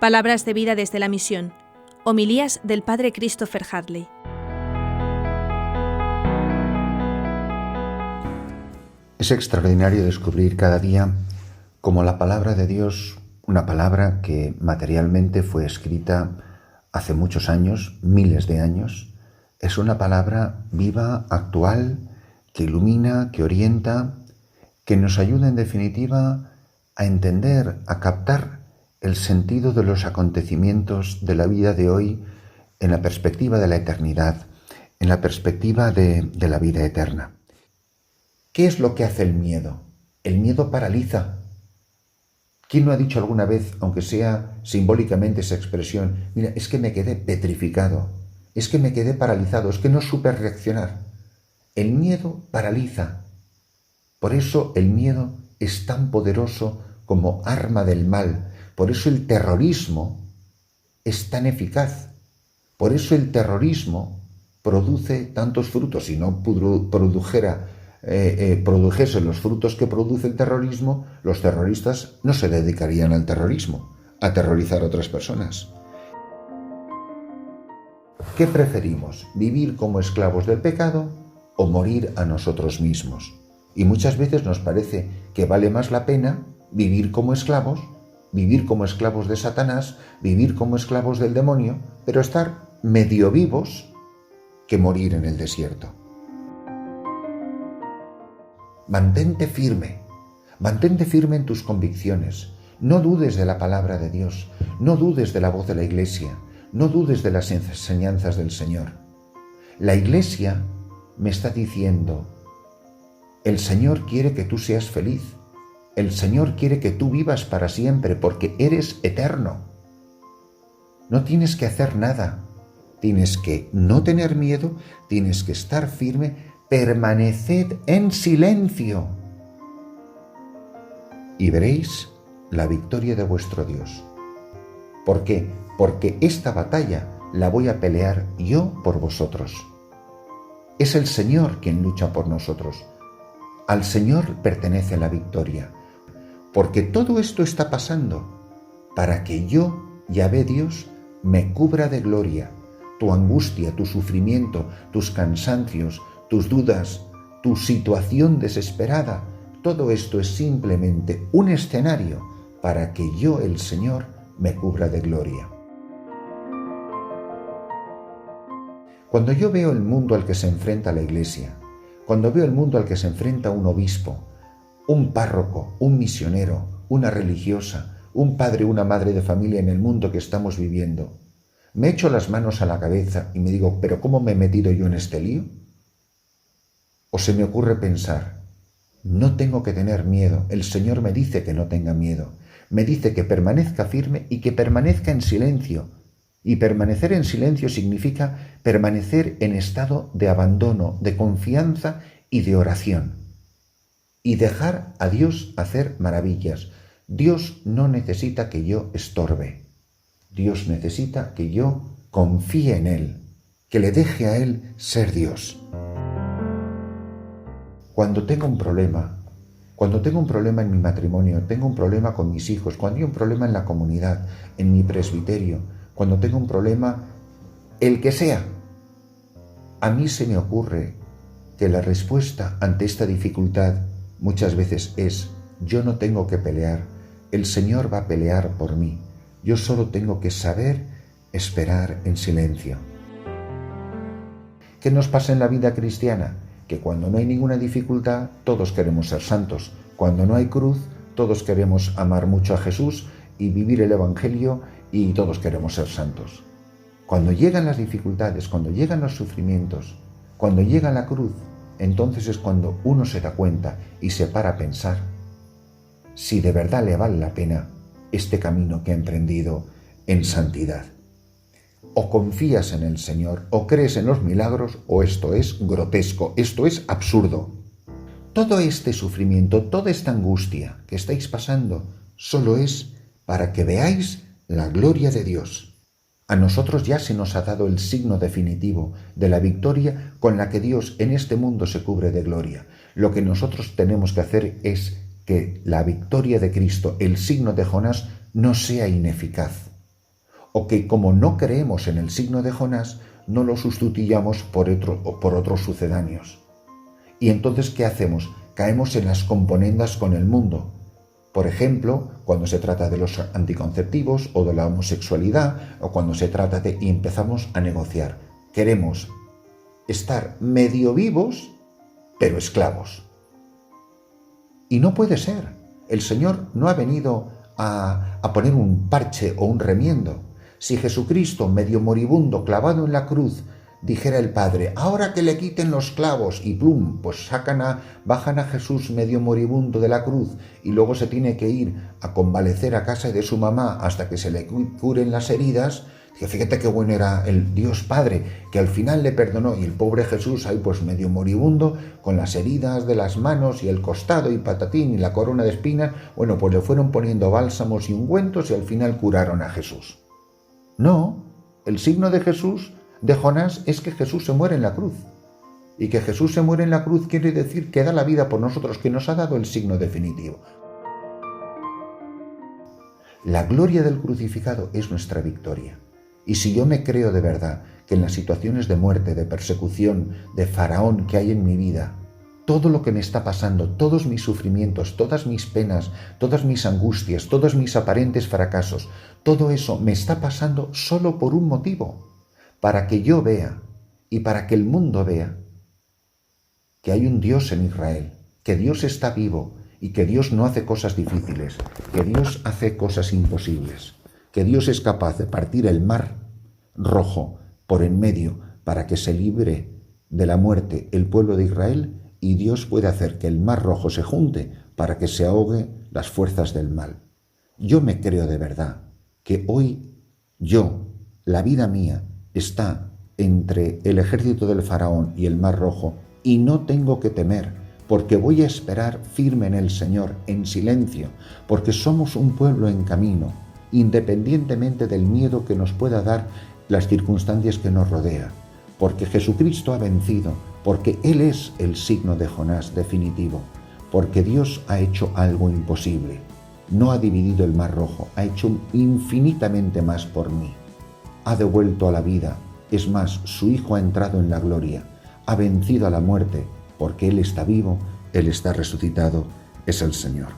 Palabras de vida desde la misión. Homilías del Padre Christopher Hadley. Es extraordinario descubrir cada día cómo la palabra de Dios, una palabra que materialmente fue escrita hace muchos años, miles de años, es una palabra viva, actual, que ilumina, que orienta, que nos ayuda en definitiva a entender, a captar el sentido de los acontecimientos de la vida de hoy en la perspectiva de la eternidad, en la perspectiva de la vida eterna. ¿Qué es lo que hace el miedo? El miedo paraliza. ¿Quién no ha dicho alguna vez, aunque sea simbólicamente esa expresión, mira, es que me quedé petrificado, es que me quedé paralizado, es que no supe reaccionar? El miedo paraliza. Por eso el miedo es tan poderoso como arma del mal. Por eso el terrorismo es tan eficaz. Por eso el terrorismo produce tantos frutos. Si no produjese los frutos que produce el terrorismo, los terroristas no se dedicarían al terrorismo, a aterrorizar a otras personas. ¿Qué preferimos? ¿Vivir como esclavos del pecado o morir a nosotros mismos? Y muchas veces nos parece que vale más la pena vivir como esclavos de Satanás, vivir como esclavos del demonio, pero estar medio vivos que morir en el desierto. Mantente firme en tus convicciones, no dudes de la palabra de Dios, no dudes de la voz de la Iglesia, no dudes de las enseñanzas del Señor. La Iglesia me está diciendo, el Señor quiere que tú seas feliz, el Señor quiere que tú vivas para siempre porque eres eterno. No tienes que hacer nada, tienes que no tener miedo, tienes que estar firme, permaneced en silencio y veréis la victoria de vuestro Dios. ¿Por qué? Porque esta batalla la voy a pelear yo por vosotros. Es el Señor quien lucha por nosotros. Al Señor pertenece la victoria. Porque todo esto está pasando para que yo, Yahvé Dios, me cubra de gloria. Tu angustia, tu sufrimiento, tus cansancios, tus dudas, tu situación desesperada, todo esto es simplemente un escenario para que yo, el Señor, me cubra de gloria. Cuando yo veo el mundo al que se enfrenta la Iglesia, cuando veo el mundo al que se enfrenta un obispo, un párroco, un misionero, una religiosa, un padre, una madre de familia en el mundo que estamos viviendo, me echo las manos a la cabeza y me digo, ¿pero cómo me he metido yo en este lío? ¿O se me ocurre pensar, no tengo que tener miedo, el Señor me dice que no tenga miedo, me dice que permanezca firme y que permanezca en silencio? Y permanecer en silencio significa permanecer en estado de abandono, de confianza y de oración. Y dejar a Dios hacer maravillas. Dios no necesita que yo estorbe. Dios necesita que yo confíe en Él, que le deje a Él ser Dios. Cuando tengo un problema en mi matrimonio, tengo un problema con mis hijos, cuando hay un problema en la comunidad, en mi presbiterio, cuando tengo un problema, el que sea, a mí se me ocurre que la respuesta ante esta dificultad muchas veces es, yo no tengo que pelear, el Señor va a pelear por mí, yo solo tengo que saber esperar en silencio. ¿Qué nos pasa en la vida cristiana? Que cuando no hay ninguna dificultad, todos queremos ser santos. Cuando no hay cruz, todos queremos amar mucho a Jesús y vivir el Evangelio y todos queremos ser santos. Cuando llegan las dificultades, cuando llegan los sufrimientos, cuando llega la cruz, entonces es cuando uno se da cuenta y se para a pensar si de verdad le vale la pena este camino que ha emprendido en santidad. O confías en el Señor, o crees en los milagros, o esto es grotesco, esto es absurdo. Todo este sufrimiento, toda esta angustia que estáis pasando, solo es para que veáis la gloria de Dios. A nosotros ya se nos ha dado el signo definitivo de la victoria con la que Dios en este mundo se cubre de gloria. Lo que nosotros tenemos que hacer es que la victoria de Cristo, el signo de Jonás, no sea ineficaz. o que como no creemos en el signo de Jonás, no lo sustituyamos por otros sucedáneos. Y entonces, ¿qué hacemos? Caemos en las componendas con el mundo. Por ejemplo, cuando se trata de los anticonceptivos o de la homosexualidad, o cuando se trata y empezamos a negociar. Queremos estar medio vivos, pero esclavos. Y no puede ser. El Señor no ha venido a poner un parche o un remiendo. Si Jesucristo, medio moribundo, clavado en la cruz, dijera el Padre, ahora que le quiten los clavos, y plum, pues bajan a Jesús medio moribundo de la cruz, y luego se tiene que ir a convalecer a casa de su mamá hasta que se le curen las heridas. Fíjate qué bueno era el Dios Padre, que al final le perdonó, y el pobre Jesús ahí pues medio moribundo, con las heridas de las manos y el costado y patatín y la corona de espinas. Bueno, pues le fueron poniendo bálsamos y ungüentos y al final curaron a Jesús. No, el signo de Jesús, de Jonás, es que Jesús se muere en la cruz. Y que Jesús se muere en la cruz quiere decir que da la vida por nosotros, que nos ha dado el signo definitivo. La gloria del crucificado es nuestra victoria. Y si yo me creo de verdad que en las situaciones de muerte, de persecución, de faraón que hay en mi vida, todo lo que me está pasando, todos mis sufrimientos, todas mis penas, todas mis angustias, todos mis aparentes fracasos, todo eso me está pasando solo por un motivo, para que yo vea y para que el mundo vea que hay un Dios en Israel, que Dios está vivo y que Dios no hace cosas difíciles, que Dios hace cosas imposibles, que Dios es capaz de partir el mar rojo por en medio para que se libre de la muerte el pueblo de Israel, y Dios puede hacer que el mar rojo se junte para que se ahogue las fuerzas del mal. Yo me creo de verdad que hoy la vida mía, está entre el ejército del faraón y el mar rojo, y no tengo que temer, porque voy a esperar firme en el Señor, en silencio, porque somos un pueblo en camino, independientemente del miedo que nos pueda dar las circunstancias que nos rodean, porque Jesucristo ha vencido, porque Él es el signo de Jonás definitivo, porque Dios ha hecho algo imposible. No ha dividido el mar rojo, ha hecho infinitamente más por mí. Ha devuelto a la vida, es más, su Hijo ha entrado en la gloria, ha vencido a la muerte, porque Él está vivo, Él está resucitado, es el Señor.